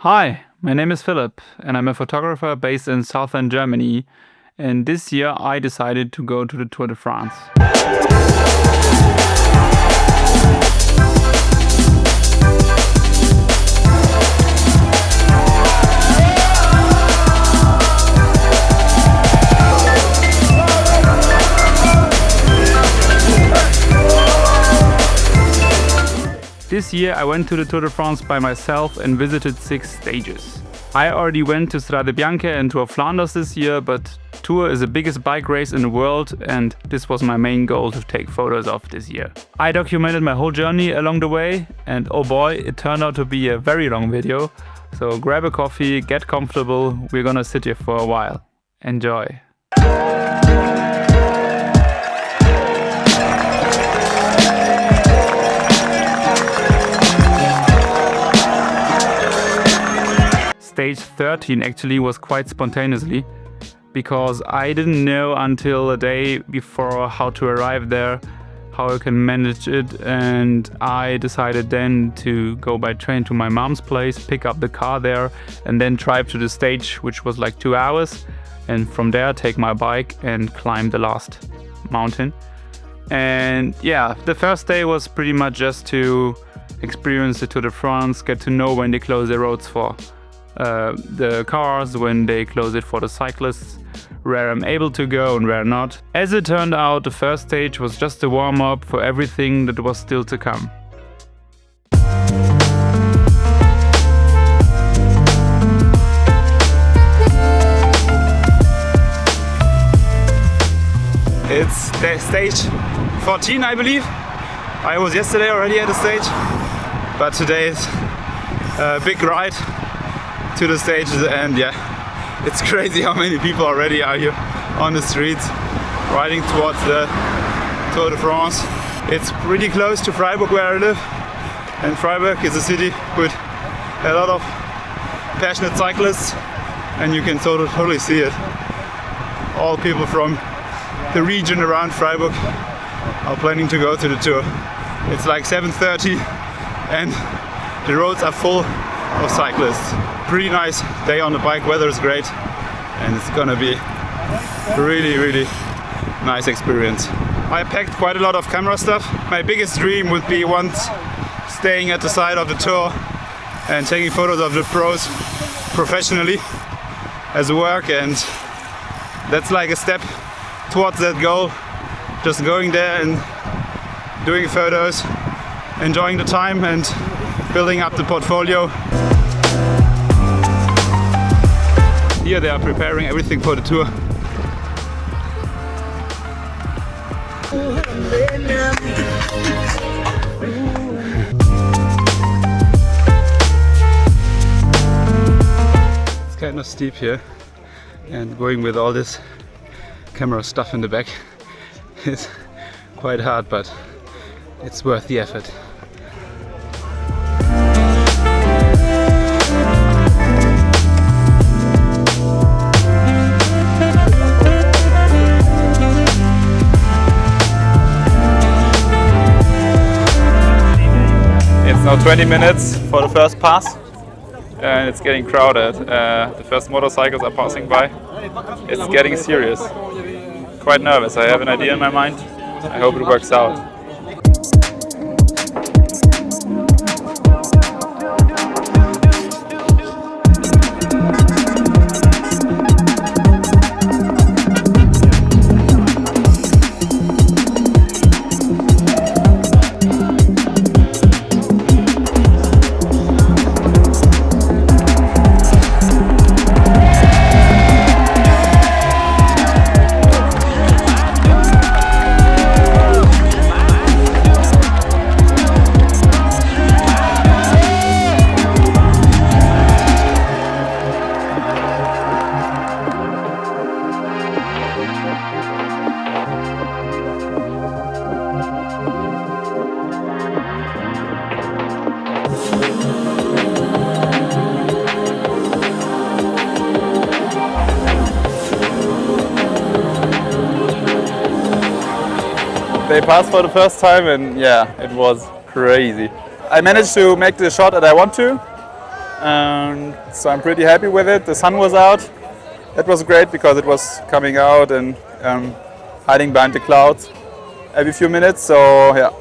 Hi, my name is Philip and I'm a photographer based in southern Germany, and this year I decided to go to the Tour de France. This year I went to the Tour de France by myself and visited 6 stages. I already went to Strade Bianche and Tour Flanders this year, but Tour is the biggest bike race in the world and this was my main goal to take photos of this year. I documented my whole journey along the way and oh boy, it turned out to be a very long video. So grab a coffee, get comfortable, we're gonna sit here for a while. Enjoy! Stage 13 actually was quite spontaneously, because I didn't know until a day before how to arrive there, how I can manage it, and I decided then to go by train to my mom's place, pick up the car there and then drive to the stage, which was like 2 hours, and from there take my bike and climb the last mountain. And yeah, the first day was pretty much just to experience the Tour de France, get to know when they close the roads for the cars, when they close it for the cyclists, where I'm able to go and where not. As it turned out, the first stage was just a warm-up for everything that was still to come. It's stage 14, I believe. I was yesterday already at the stage, but today is a big ride to the stages, and yeah, it's crazy how many people already are here on the streets riding towards the Tour de France. It's pretty close to Freiburg where I live, and Freiburg is a city with a lot of passionate cyclists, and you can totally see it. All people from the region around Freiburg are planning to go to the Tour. It's like 7:30 and the roads are full of cyclists. Pretty nice day on the bike, weather is great and it's gonna be a really nice experience. I packed quite a lot of camera stuff. My biggest dream would be once staying at the side of the Tour and taking photos of the pros professionally as work, and that's like a step towards that goal. Just going there and doing photos, enjoying the time and building up the portfolio. Here they are preparing everything for the Tour. It's kind of steep here, and going with all this camera stuff in the back is quite hard, but it's worth the effort. It's now 20 minutes for the first pass and it's getting crowded. The first motorcycles are passing by. It's getting serious. Quite nervous. I have an idea in my mind. I hope it works out. They passed for the first time and yeah, it was crazy. I managed to make the shot that I want to, and so I'm pretty happy with it. The sun was out. That was great because it was coming out and hiding behind the clouds every few minutes. So yeah,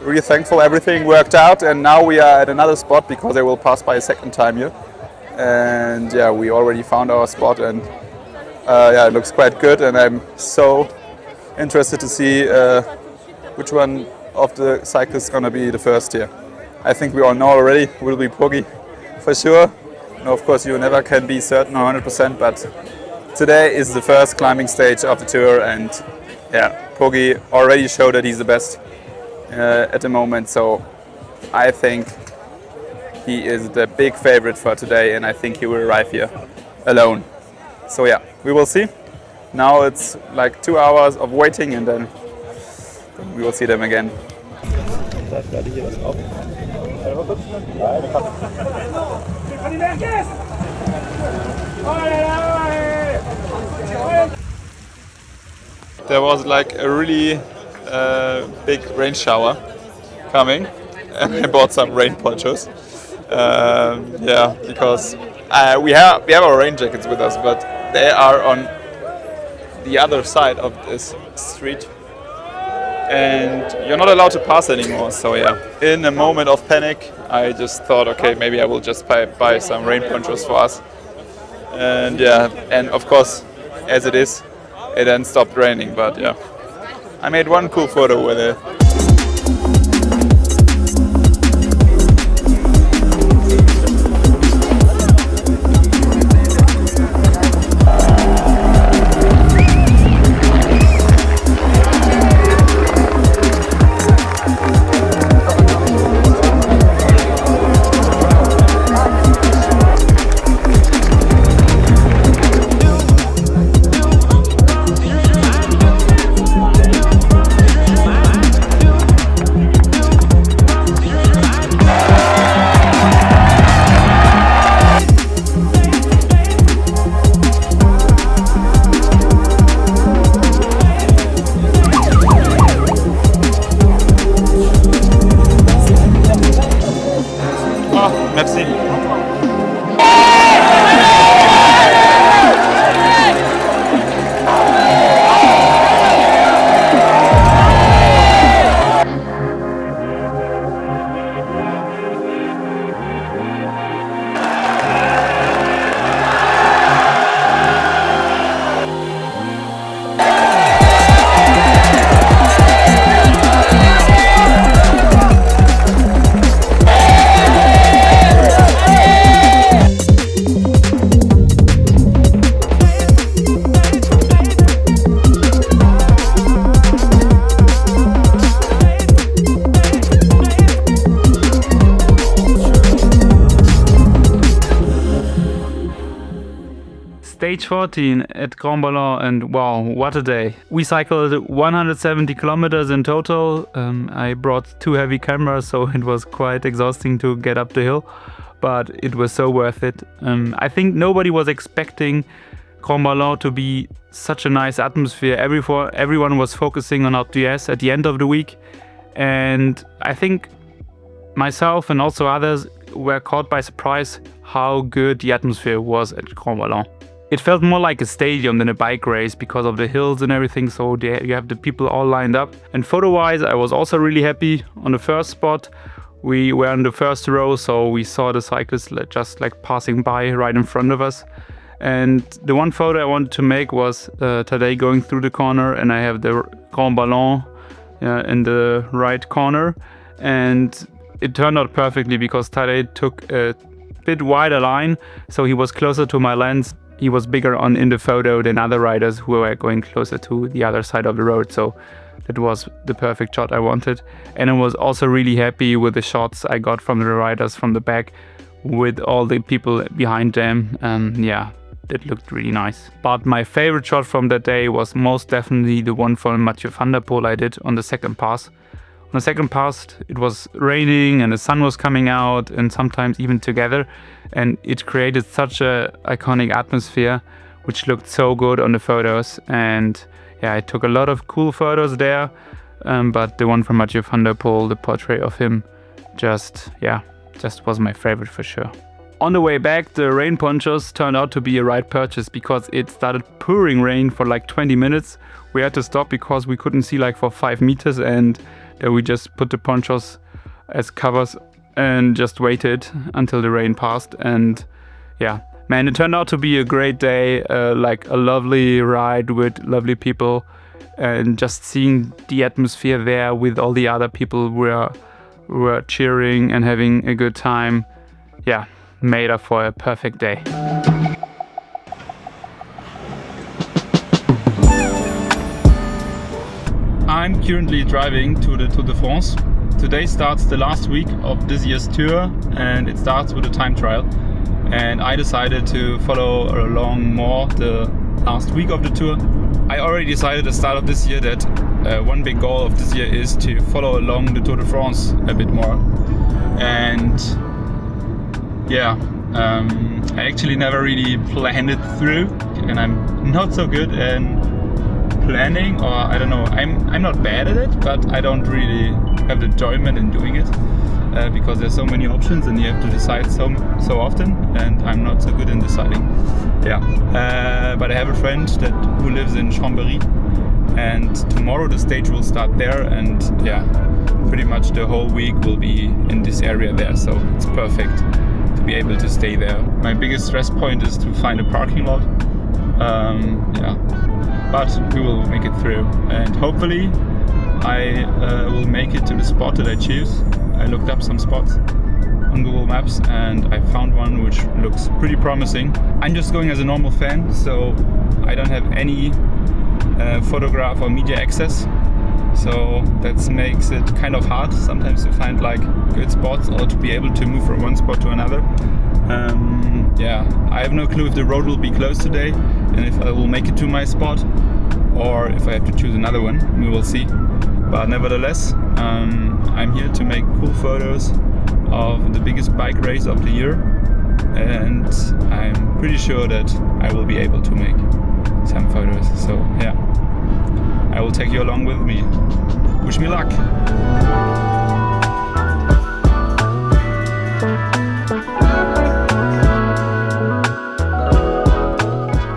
really thankful everything worked out, and now we are at another spot because I will pass by a second time here. And yeah, we already found our spot, and yeah, it looks quite good, and I'm so interested to see which one of the cyclists is going to be the first here. I think we all know already, will be Poggi for sure. No, of course, you never can be certain 100%, but today is the first climbing stage of the tour, and yeah, Poggi already showed that he's the best at the moment, so I think he is the big favorite for today, and I think he will arrive here alone. So yeah, we will see. Now it's like 2 hours of waiting, and then we will see them again. There was like a really big rain shower coming, and I bought some rain ponchos. Yeah, because we have our rain jackets with us, but they are on the other side of this street, and you're not allowed to pass anymore. So yeah, in a moment of panic, I just thought, okay, maybe I will just buy some rain ponchos for us. And yeah, and of course, as it is, it then stopped raining. But yeah, I made one cool photo with it. Merci. Stage 14 at Grand Ballon, and wow, what a day. We cycled 170 kilometers in total. I brought 2 heavy cameras, so it was quite exhausting to get up the hill, but it was so worth it. I think nobody was expecting Grand Ballon to be such a nice atmosphere. Everyone was focusing on Alpe d'Huez at the end of the week, and I think myself and also others were caught by surprise how good the atmosphere was at Grand Ballon. It felt more like a stadium than a bike race because of the hills and everything, so you have the people all lined up. And photo-wise, I was also really happy. On the first spot, we were in the first row, so we saw the cyclists just like passing by right in front of us. And the one photo I wanted to make was Tadej going through the corner, and I have the Grand Ballon in the right corner. And it turned out perfectly because Tadej took a bit wider line, so he was closer to my lens. He was bigger in the photo than other riders who were going closer to the other side of the road. So that was the perfect shot I wanted. And I was also really happy with the shots I got from the riders from the back with all the people behind them. Yeah, that looked really nice. But my favorite shot from that day was most definitely the one from Mathieu van der Poel I did on the second pass. On the second pass, it was raining and the sun was coming out, and sometimes even together, and it created such a iconic atmosphere, which looked so good on the photos. And yeah, I took a lot of cool photos there, but the one from Mathieu van der Poel, the portrait of him, just was my favorite for sure. On the way back, the rain ponchos turned out to be a right purchase because it started pouring rain for like 20 minutes. We had to stop because we couldn't see like for 5 meters, and we just put the ponchos as covers and just waited until the rain passed. And yeah, man, it turned out to be a great day, like a lovely ride with lovely people, and just seeing the atmosphere there with all the other people who were cheering and having a good time. Yeah, made up for a perfect day. I'm currently driving to the Tour de France. Today starts the last week of this year's tour, and it starts with a time trial. And I decided to follow along more the last week of the tour. I already decided at the start of this year that one big goal of this year is to follow along the Tour de France a bit more. And yeah, I actually never really planned it through, and I'm not so good in planning, or I don't know, I'm not bad at it, but I don't really have the enjoyment in doing it because there's so many options and you have to decide so often, and I'm not so good in deciding. Yeah, but I have a friend who lives in Chambery, and tomorrow the stage will start there, and yeah, pretty much the whole week will be in this area there, so it's perfect to be able to stay there. My biggest stress point is to find a parking lot. Yeah, but we will make it through, and hopefully I will make it to the spot that I choose. I looked up some spots on Google Maps and I found one which looks pretty promising. I'm just going as a normal fan, so I don't have any photograph or media access, so that makes it kind of hard sometimes to find like good spots or to be able to move from one spot to another. Yeah, I have no clue if the road will be closed today and if I will make it to my spot, or if I have to choose another one. We will see. But nevertheless, I'm here to make cool photos of the biggest bike race of the year, and I'm pretty sure that I will be able to make some photos. So yeah, I will take you along with me. Wish me luck!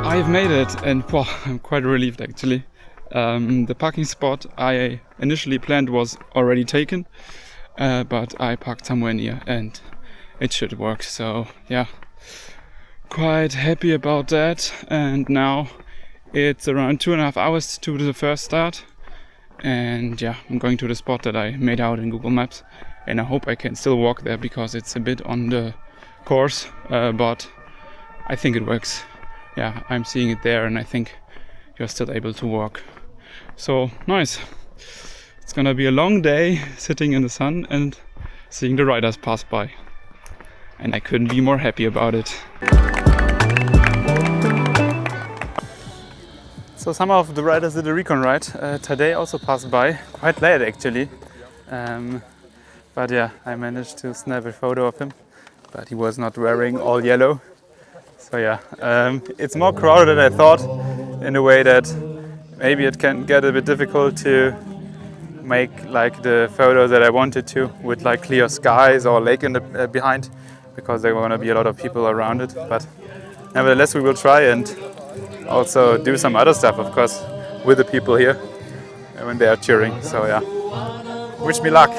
I've made it, and wow, I'm quite relieved actually. The parking spot I initially planned was already taken, but I parked somewhere near and it should work, so yeah, quite happy about that. And now it's around 2.5 hours to the first start, and yeah, I'm going to the spot that I made out in Google Maps, and I hope I can still walk there because it's a bit on the course, but I think it works. Yeah, I'm seeing it there, and I think you're still able to walk. So nice. It's gonna be a long day sitting in the sun and seeing the riders pass by. And I couldn't be more happy about it. So some of the riders did a recon ride. Today also passed by, quite late actually. But yeah, I managed to snap a photo of him, but he was not wearing all yellow. So yeah, it's more crowded than I thought, in a way that maybe it can get a bit difficult to make like the photo that I wanted to, with like clear skies or lake in the behind, because there are going to be a lot of people around it. But nevertheless, we will try and also do some other stuff, of course, with the people here when they are cheering. So yeah, wish me luck.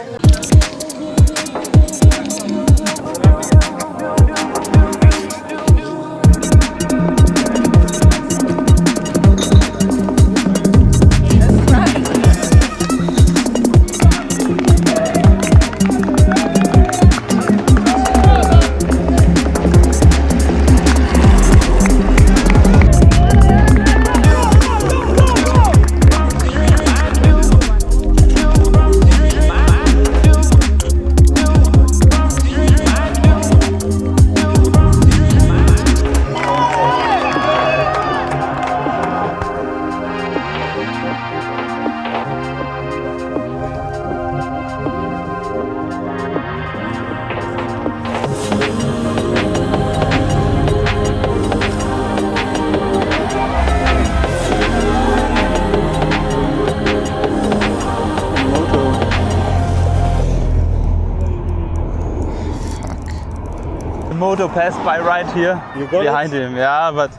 moto passed by right here You got behind him. Yeah, but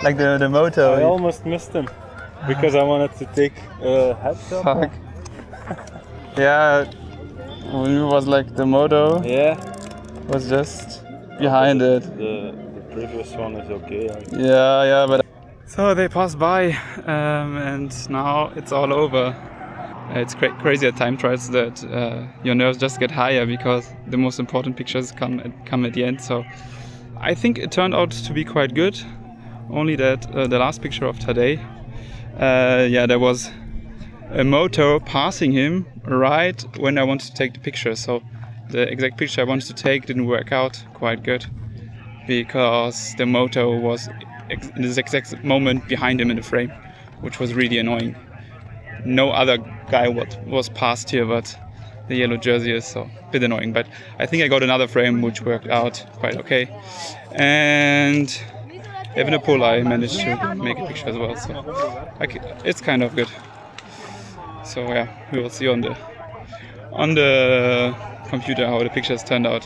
like the moto. I almost missed him because I wanted to take a headshot. Fuck. Yeah, it was like the moto Yeah. was just behind it. The previous one is okay. Yeah, but so they passed by, and now it's all over. It's crazy at time trials that your nerves just get higher because the most important pictures come at the end. So I think it turned out to be quite good. Only that the last picture of today, there was a moto passing him right when I wanted to take the picture. So the exact picture I wanted to take didn't work out quite good because the moto was in this exact moment behind him in the frame, which was really annoying. No other guy was passed here, but the yellow jersey is, so a bit annoying. But I think I got another frame which worked out quite okay. And even a pole I managed to make a picture as well, so it's kind of good. So yeah, we will see on the computer how the pictures turned out.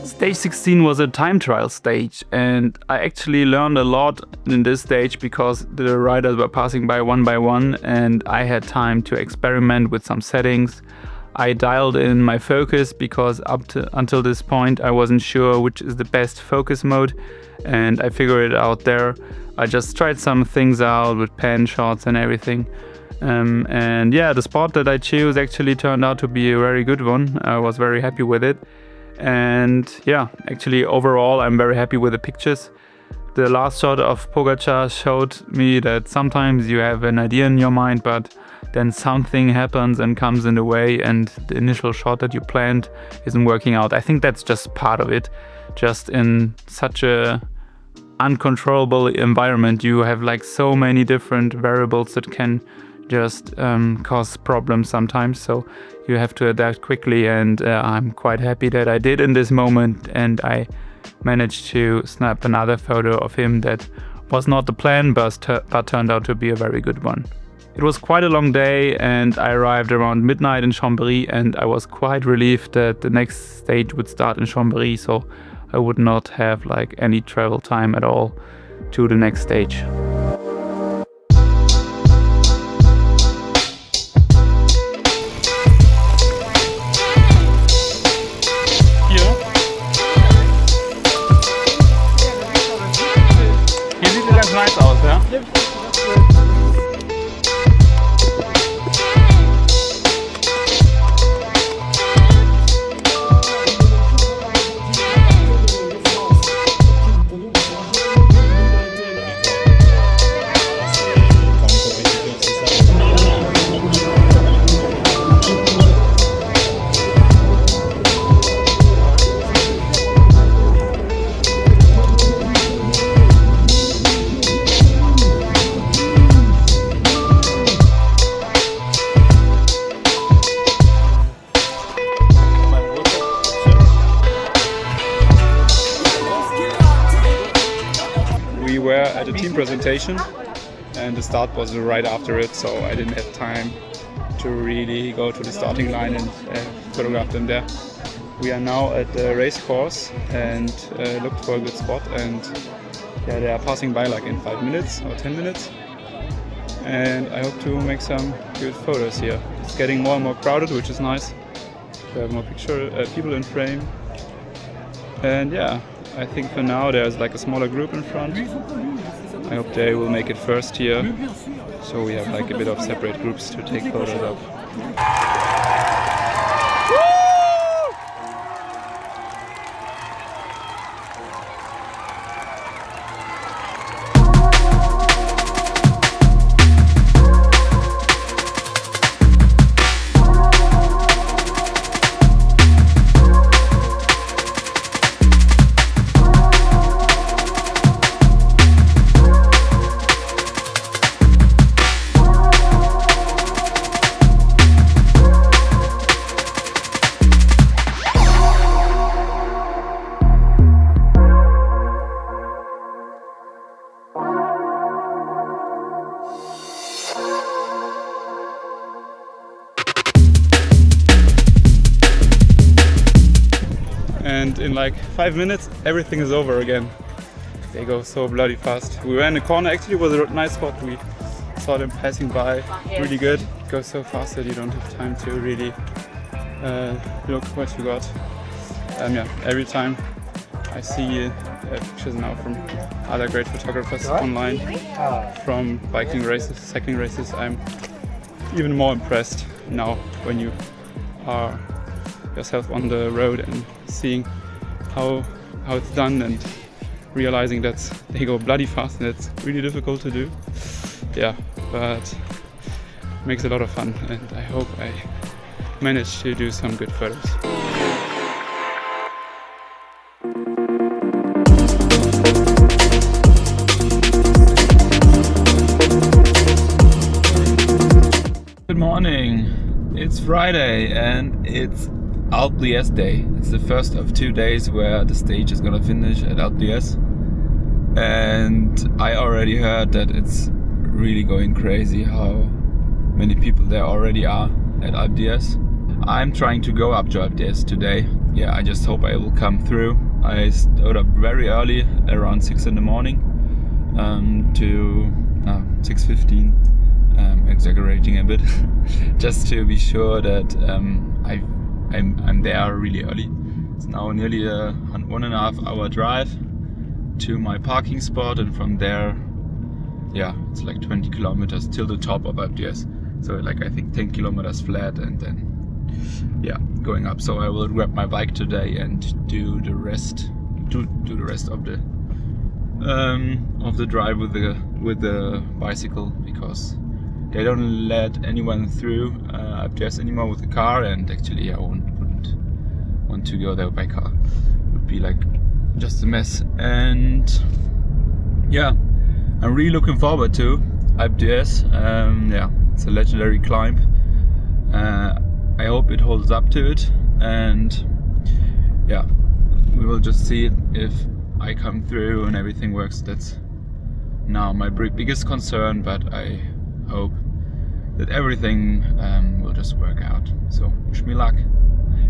Stage 16 was a time trial stage, and I actually learned a lot in this stage because the riders were passing by one, and I had time to experiment with some settings. I dialed in my focus because until this point I wasn't sure which is the best focus mode, and I figured it out there. I just tried some things out with pan shots and everything. And yeah, the spot that I chose actually turned out to be a very good one. I was very happy with it. And yeah, actually overall I'm very happy with the pictures. The last shot of Pogačar showed me that sometimes you have an idea in your mind, but then something happens and comes in the way, and the initial shot that you planned isn't working out. I think that's just part of it. Just in such a uncontrollable environment, you have like so many different variables that can just cause problems sometimes, so you have to adapt quickly, and I'm quite happy that I did in this moment, and I managed to snap another photo of him that was not the plan, but turned out to be a very good one. It was quite a long day, and I arrived around midnight in Chambery, and I was quite relieved that the next stage would start in Chambery, so I would not have like any travel time at all to the next stage. Nice aus, ja? We were at a team presentation and the start was right after it, so I didn't have time to really go to the starting line and photograph them there. We are now at the race course and looked for a good spot, and yeah, they are passing by like in 5 minutes or 10 minutes, and I hope to make some good photos here. It's getting more and more crowded, which is nice to have more people in frame. And yeah, I think for now there's like a smaller group in front. I hope they will make it first here, so we have like a bit of separate groups to take photos of. in like 5 minutes everything is over again. They go so bloody fast. We were in a corner, actually it was a nice spot. We saw them passing by really good. It goes so fast that you don't have time to really look what you got. Yeah, every time I see pictures now from other great photographers online from biking races, cycling races, I'm even more impressed now when you are yourself on the road and seeing how it's done and realizing that they go bloody fast and it's really difficult to do. Yeah, but makes a lot of fun and I hope I manage to do some good photos. Good morning, it's Friday and it's Alpe d'Huez day. It's the first of 2 days where the stage is gonna finish at Alpe d'Huez. And I already heard that it's really going crazy how many people there already are at Alpe d'Huez. I'm trying to go up to Alpe d'Huez today. Yeah, I just hope I will come through. I stood up very early, around 6 in the morning, to 6:15. Exaggerating a bit, just to be sure that I'm there really early. It's now nearly a 1.5 hour drive to my parking spot, and from there, yeah, it's like 20 kilometers till the top of Alpe d'Huez. So like I think 10 kilometers flat, and then yeah, going up. So I will grab my bike today and do the rest of the drive with the bicycle, because they don't let anyone through Alpe d'Huez anymore with the car, and actually I wouldn't want to go there by car. It would be like just a mess. And yeah, I'm really looking forward to Alpe d'Huez. Yeah, it's a legendary climb. I hope it holds up to it, and yeah, we will just see if I come through and everything works. That's now my biggest concern, but I hope that everything will just work out. So wish me luck.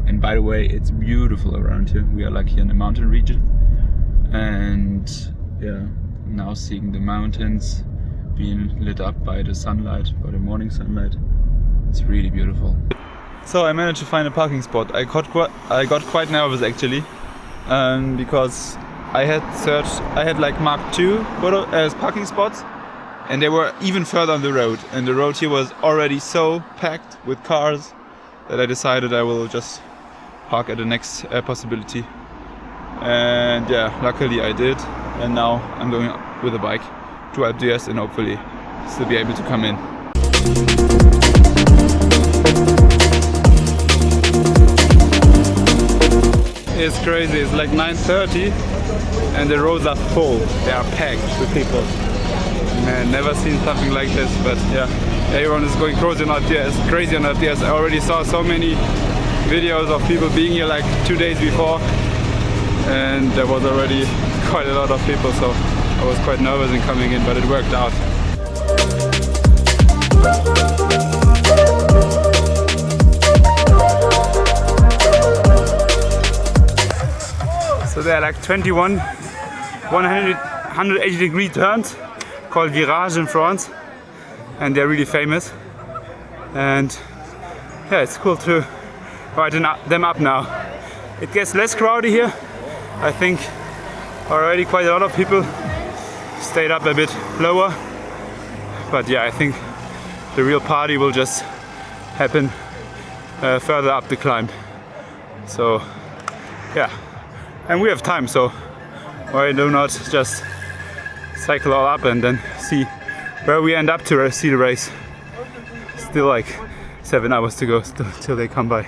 And by the way, it's beautiful around here. We are like here in the mountain region, and yeah, now seeing the mountains being lit up by the sunlight, by the morning sunlight, it's really beautiful. So I managed to find a parking spot. I got quite nervous actually, because I had like marked 2 as parking spots, and they were even further on the road, and the road here was already so packed with cars that I decided I will just park at the next possibility. And yeah, luckily I did, and now I'm going with a bike to Alpe d'Huez and hopefully still be able to come in. It's crazy, it's like 9:30 and the roads are full, they are packed with people. Man, never seen something like this, but yeah, everyone is going crazy on Alpe d'Huez. I already saw so many videos of people being here like 2 days before, and there was already quite a lot of people, so I was quite nervous in coming in, but it worked out. So there are like 21 180-degree turns called virage in France, and they're really famous. And yeah, it's cool to ride them up now. It gets less crowded here. I think already quite a lot of people stayed up a bit lower. But yeah, I think the real party will just happen further up the climb. So yeah, and we have time, so why do not just cycle all up and then see where we end up to see the race. Still like 7 hours to go till they come by.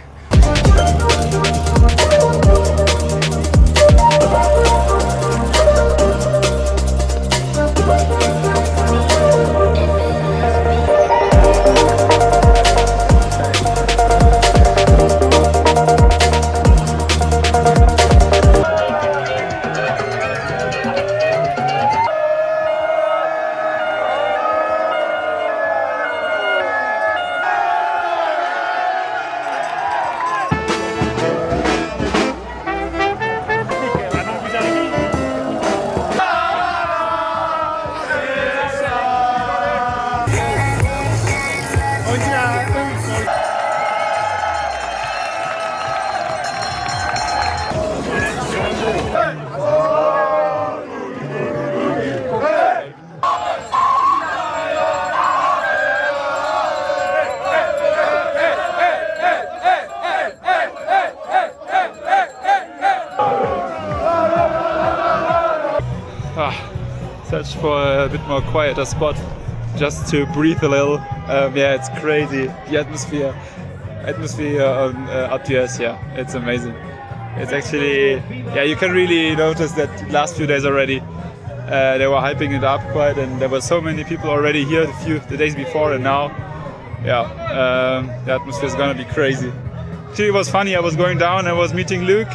searched for a bit more quieter spot just to breathe a little. Yeah, it's crazy. The atmosphere on Alpe, yeah, it's amazing. It's actually, yeah, you can really notice that the last few days already they were hyping it up quite, and there were so many people already here the days before, and now, yeah, the atmosphere is gonna be crazy. Actually, it was funny. I was going down. I was meeting Luke.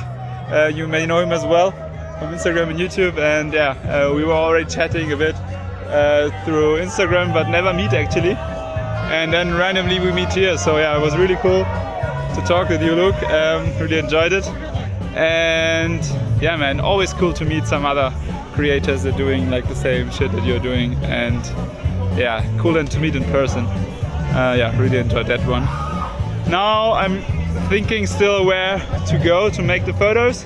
You may know him as well from Instagram and YouTube, and yeah, we were already chatting a bit through Instagram, but never meet actually. And then randomly we meet here. So yeah, it was really cool to talk with you, Luke. Really enjoyed it. And yeah, man, always cool to meet some other creators that are doing like the same shit that you're doing. And yeah, cool and to meet in person. Yeah, really enjoyed that one. Now I'm thinking still where to go to make the photos.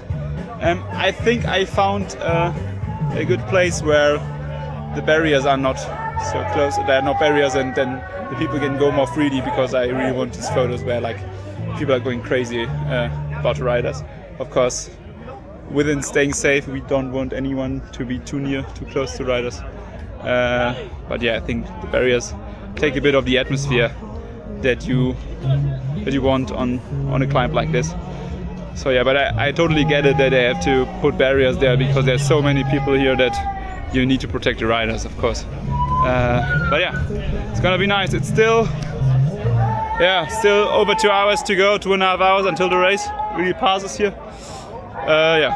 I think I found a good place where the barriers are not so close. There are no barriers, and then the people can go more freely, because I really want these photos where like people are going crazy about riders. Of course, within staying safe, we don't want anyone to be too near, too close to riders. But yeah, I think the barriers take a bit of the atmosphere that you want on a climb like this. So yeah, but I totally get it that they have to put barriers there, because there's so many people here that you need to protect the riders, of course. But yeah, it's gonna be nice. It's still over 2 hours to go, 2.5 hours until the race really passes here. Yeah,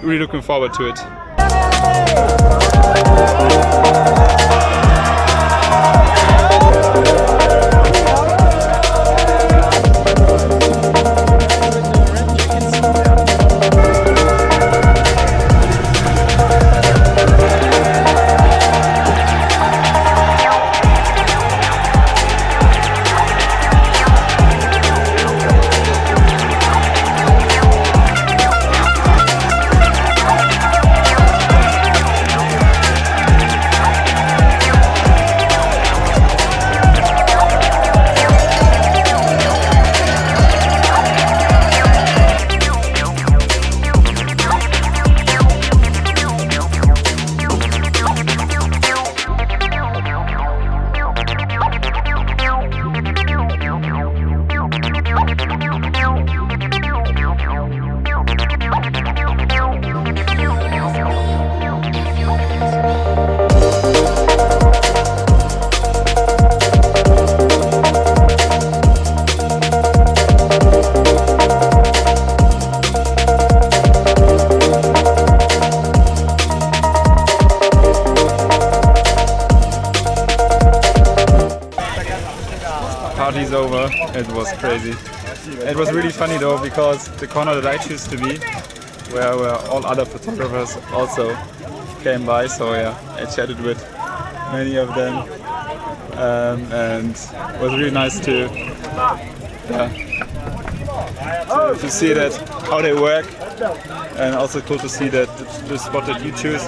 really looking forward to it. Party's over. It was crazy. It was really funny though, because the corner that I choose to be, where all other photographers also came by, so yeah, I chatted with many of them, and it was really nice to see that how they work, and also cool to see that the spot that you choose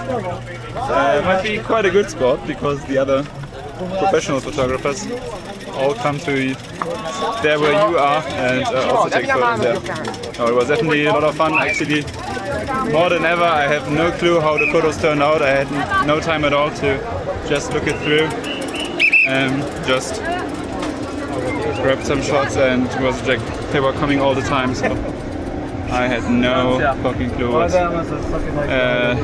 might be quite a good spot, because the other professional photographers all come to there where you are and also take photos there. Oh, it was definitely a lot of fun, actually, more than ever. I have no clue how the photos turned out. I had no time at all to just look it through and just grab some shots, and it was like they were coming all the time, so I had no fucking clue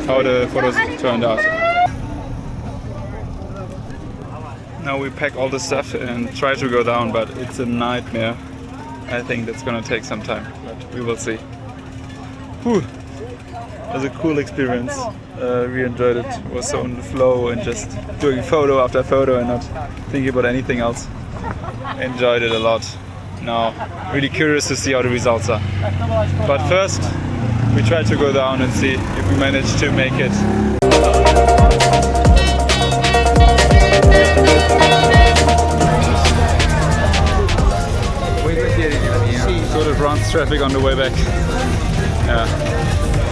how the photos turned out. Now we pack all the stuff and try to go down, but it's a nightmare. I think that's gonna take some time, but we will see. Whew. It was a cool experience. We enjoyed it. It was so in the flow and just doing photo after photo and not thinking about anything else. Enjoyed it a lot. Now, really curious to see how the results are. But first, we try to go down and see if we manage to make it. Tour de France traffic on the way back. Yeah,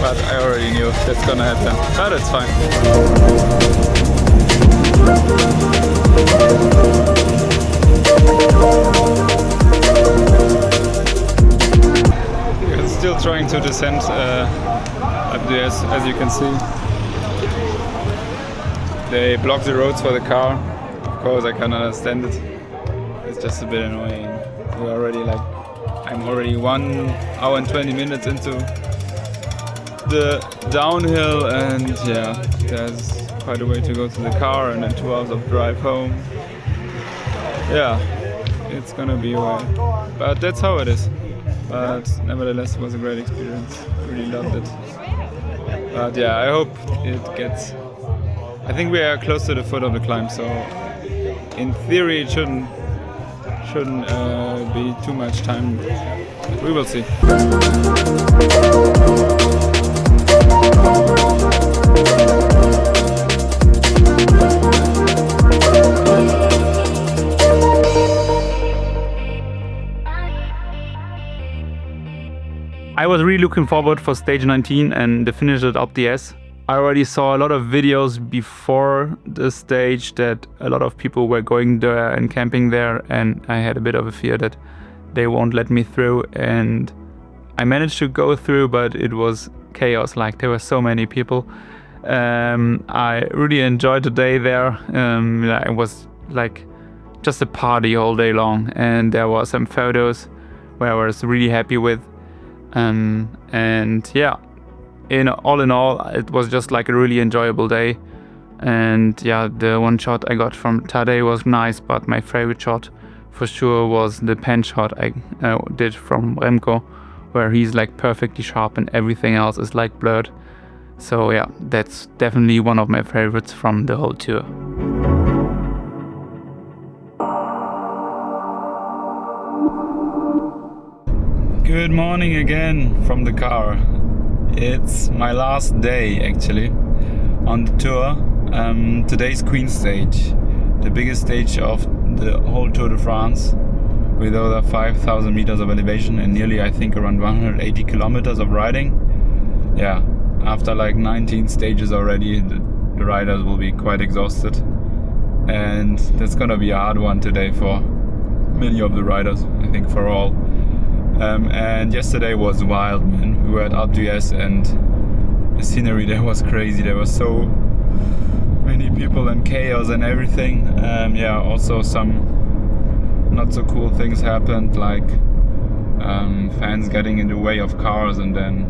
but I already knew that's gonna happen. But it's fine. We're still trying to descend up there, as you can see. They block the roads for the car. Of course, I can understand it. It's just a bit annoying. I'm already 1 hour and 20 minutes into the downhill, and yeah, there's quite a way to go to the car and then 2 hours of drive home. Yeah, it's gonna be a while, but that's how it is. But nevertheless, it was a great experience. Really loved it. But yeah, I hope it gets. I think we are close to the foot of the climb, so in theory it shouldn't be too much time. We will see. I was really looking forward for stage 19 and the finish at Alpe d'Huez. I already saw a lot of videos before the stage that a lot of people were going there and camping there, and I had a bit of a fear that they won't let me through, and I managed to go through, but it was chaos. Like, there were so many people. I really enjoyed the day there. It was like just a party all day long, and there were some photos where I was really happy with. And yeah, all in all, it was just like a really enjoyable day. And yeah, the one shot I got from Tadej was nice, but my favorite shot for sure was the pen shot I did from Remco, where he's like perfectly sharp and everything else is like blurred. So yeah, that's definitely one of my favorites from the whole tour. Good morning again from the car. It's my last day actually on the tour. Today's Queen stage, the biggest stage of the whole Tour de France, with over 5,000 meters of elevation and nearly, I think, around 180 kilometers of riding. Yeah, after like 19 stages already, the riders will be quite exhausted, and that's gonna be a hard one today for many of the riders, I think for all. And yesterday was wild, man. We were at Alpe d'Huez and the scenery there was crazy. There were so many people and chaos and everything. Yeah, also some not so cool things happened, like fans getting in the way of cars, and then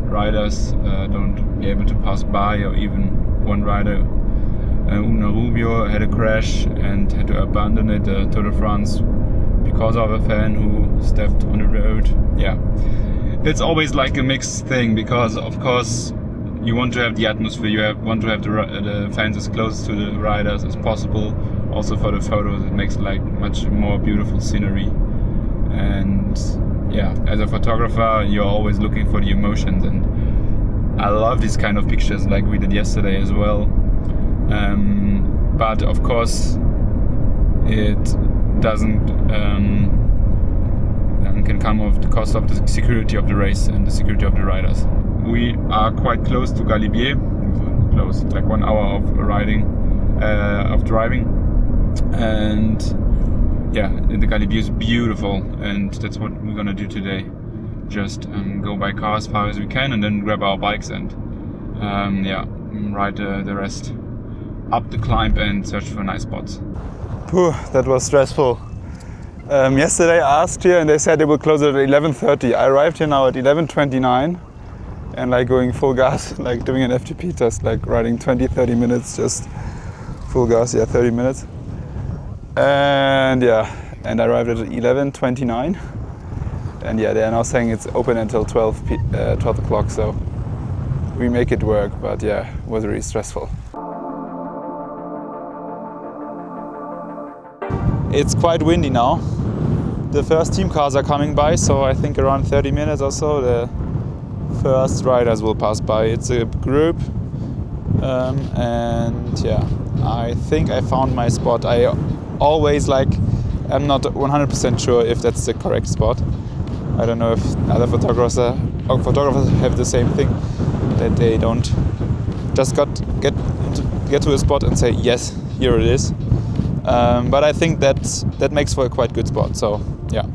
riders don't be able to pass by, or even one rider, Una Rubio, had a crash and had to abandon it, Tour de France, because of a fan who stepped on the road. Yeah, it's always like a mixed thing, because of course you want to have the atmosphere, want to have the fans as close to the riders as possible. Also for the photos, it makes like much more beautiful scenery. And yeah, as a photographer, you're always looking for the emotions, and I love these kind of pictures like we did yesterday as well. But of course it doesn't can come at the cost of the security of the race and the security of the riders. We are quite close to Galibier, close, like 1 hour of driving, and yeah, the Galibier is beautiful, and that's what we're gonna do today. Just go by car as far as we can, and then grab our bikes and yeah, ride the rest up the climb and search for nice spots. Phew, that was stressful. Yesterday I asked here and they said they will close at 11:30. I arrived here now at 11:29 and like going full gas, like doing an FTP test, like riding 20-30 minutes, just full gas, yeah, 30 minutes. And yeah, and I arrived at 11:29. And yeah, they are now saying it's open until 12 o'clock, so we make it work, but yeah, it was really stressful. It's quite windy now. The first team cars are coming by, so I think around 30 minutes or so the first riders will pass by. It's a group, and yeah, I think I found my spot. I always I'm not 100% sure if that's the correct spot. I don't know if other photographers have the same thing, that they don't just get to a spot and say yes, here it is. But I think that makes for a quite good spot. So yeah,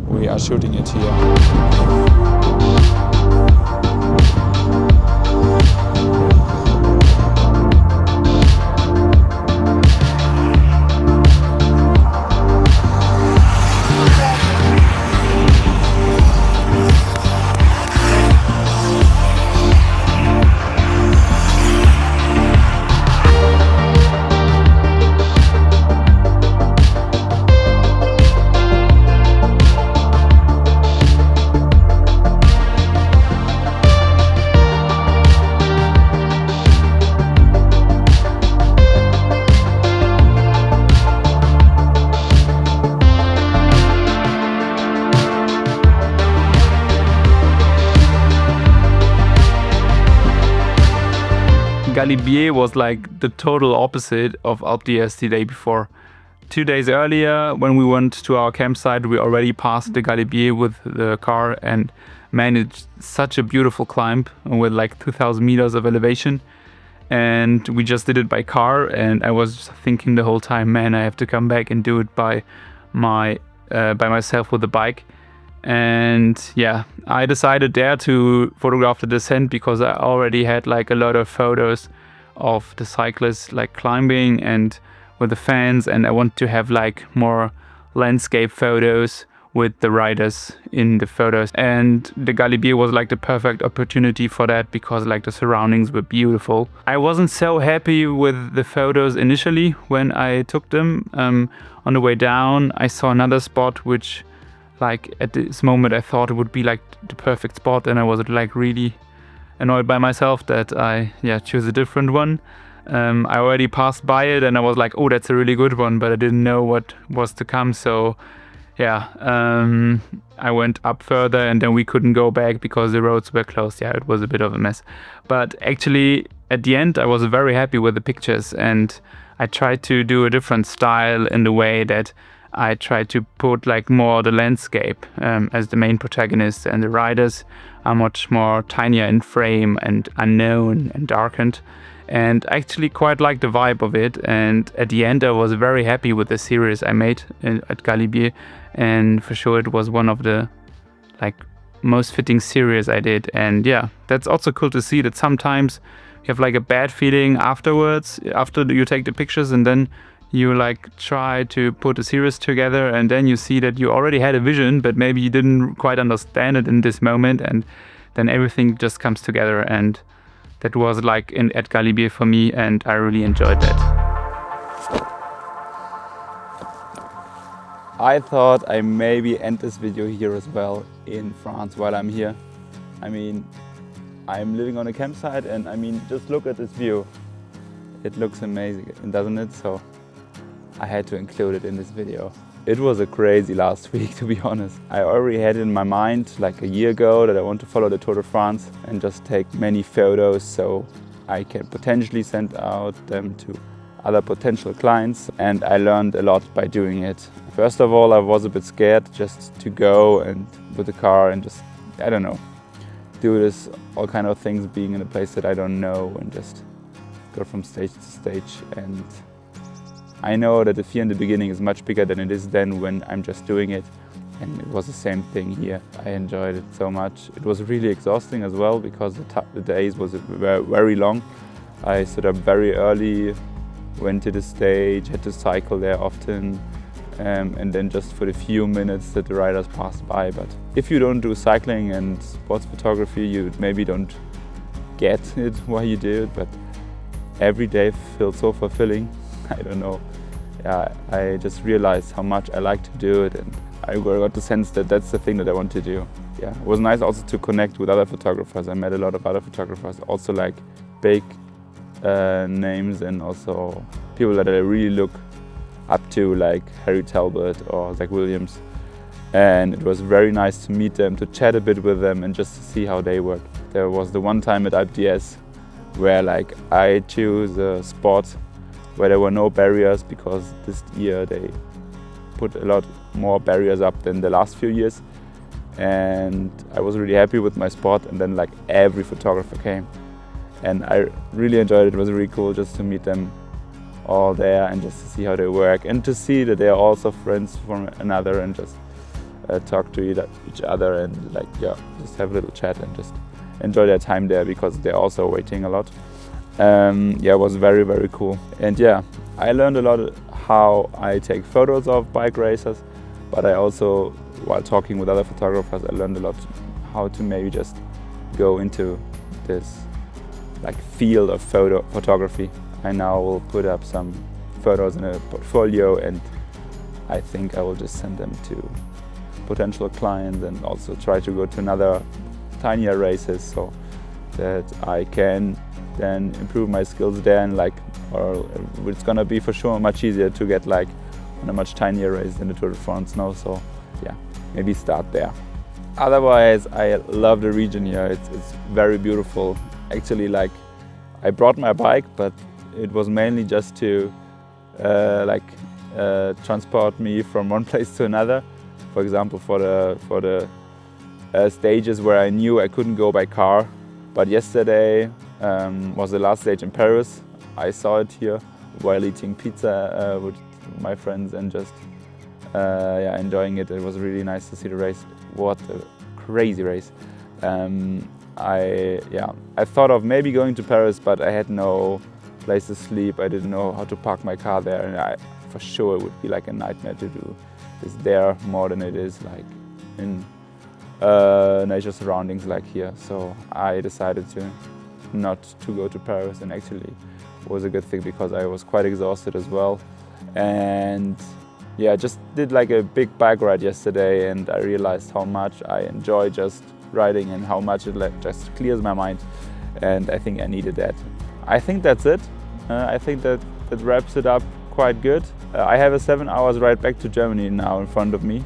we are shooting it here. Galibier was like the total opposite of Alpe d'Huez the day before. 2 days earlier, when we went to our campsite, we already passed the Galibier with the car and managed such a beautiful climb with like 2,000 meters of elevation. And we just did it by car, and I was just thinking the whole time, man, I have to come back and do it by myself with the bike. And yeah, I decided there to photograph the descent because I already had like a lot of photos of the cyclists like climbing and with the fans, and I want to have like more landscape photos with the riders in the photos. And the Galibier was like the perfect opportunity for that because like the surroundings were beautiful. I wasn't so happy with the photos initially when I took them. On the way down, I saw another spot which like at this moment I thought it would be like the perfect spot, and I was like really annoyed by myself that I chose a different one. I already passed by it and I was like, oh, that's a really good one, but I didn't know what was to come. So yeah, I went up further and then we couldn't go back because the roads were closed. Yeah, it was a bit of a mess. But actually at the end I was very happy with the pictures, and I tried to do a different style in the way that I tried to put like more the landscape as the main protagonist, and the riders are much more tinier in frame and unknown and darkened. And I actually quite liked the vibe of it, and at the end I was very happy with the series I made at Galibier, and for sure it was one of the like most fitting series I did. And yeah, that's also cool to see that sometimes you have like a bad feeling afterwards, after you take the pictures, and then you like try to put a series together, and then you see that you already had a vision, but maybe you didn't quite understand it in this moment, and then everything just comes together. And that was like at Galibier for me, and I really enjoyed that. I thought I maybe end this video here as well in France while I'm here. I mean, I'm living on a campsite, and I mean, just look at this view. It looks amazing, doesn't it? So I had to include it in this video. It was a crazy last week, to be honest. I already had it in my mind like a year ago that I want to follow the Tour de France and just take many photos so I can potentially send out them to other potential clients, and I learned a lot by doing it. First of all, I was a bit scared just to go and with the car and just, I don't know, do this, all kind of things, being in a place that I don't know and just go from stage to stage. And I know that the fear in the beginning is much bigger than it is then when I'm just doing it, and it was the same thing here. I enjoyed it so much. It was really exhausting as well because the days was very long. I stood up very early, went to the stage, had to cycle there often, and then just for the few minutes that the riders passed by. But if you don't do cycling and sports photography, you maybe don't get it why you do it, but every day feels so fulfilling. I don't know. Yeah, I just realized how much I like to do it, and I got the sense that that's the thing that I want to do. Yeah, it was nice also to connect with other photographers. I met a lot of other photographers, also like big names, and also people that I really look up to, like Harry Talbot or Zach Williams. And it was very nice to meet them, to chat a bit with them, and just to see how they work. There was the one time at Alpe d'Huez where like I choose a spot where there were no barriers, because this year they put a lot more barriers up than the last few years. And I was really happy with my spot, and then like every photographer came. And I really enjoyed it. It was really cool just to meet them all there and just to see how they work, and to see that they are also friends from another, and just talk to each other and like, yeah, just have a little chat and just enjoy their time there, because they're also waiting a lot. Yeah, it was very, very cool. And yeah, I learned a lot how I take photos of bike racers, but I also, while talking with other photographers, I learned a lot how to maybe just go into this like field of photography. I now will put up some photos in a portfolio, and I think I will just send them to potential clients, and also try to go to another tinier races so that I can then improve my skills there, and like, or it's gonna be for sure much easier to get like on a much tinier race than the Tour de France now. So yeah, maybe start there. Otherwise, I love the region here. It's very beautiful. Actually, like I brought my bike, but it was mainly just to transport me from one place to another. For example, for the stages where I knew I couldn't go by car. But yesterday was the last stage in Paris. I saw it here while eating pizza with my friends and just enjoying it. It was really nice to see the race. What a crazy race. I thought of maybe going to Paris, but I had no place to sleep. I didn't know how to park my car there, and for sure it would be like a nightmare to do this there more than it is like in nature surroundings like here. So I decided not to go to Paris, and actually it was a good thing because I was quite exhausted as well. And yeah, I just did like a big bike ride yesterday, and I realized how much I enjoy just riding and how much it just clears my mind, and I think I needed that. I think that's it. I think that wraps it up quite good. I have a 7 hours ride back to Germany now in front of me.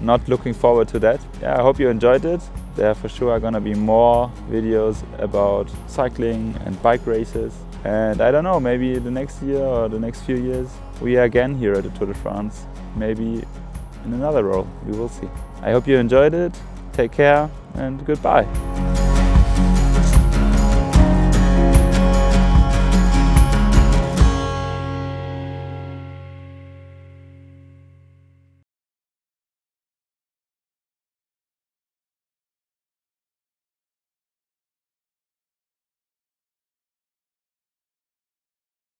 Not looking forward to that. Yeah, I hope you enjoyed it. There for sure are gonna be more videos about cycling and bike races. And I don't know, maybe the next year or the next few years, we are again here at the Tour de France. Maybe in another role, we will see. I hope you enjoyed it. Take care and goodbye.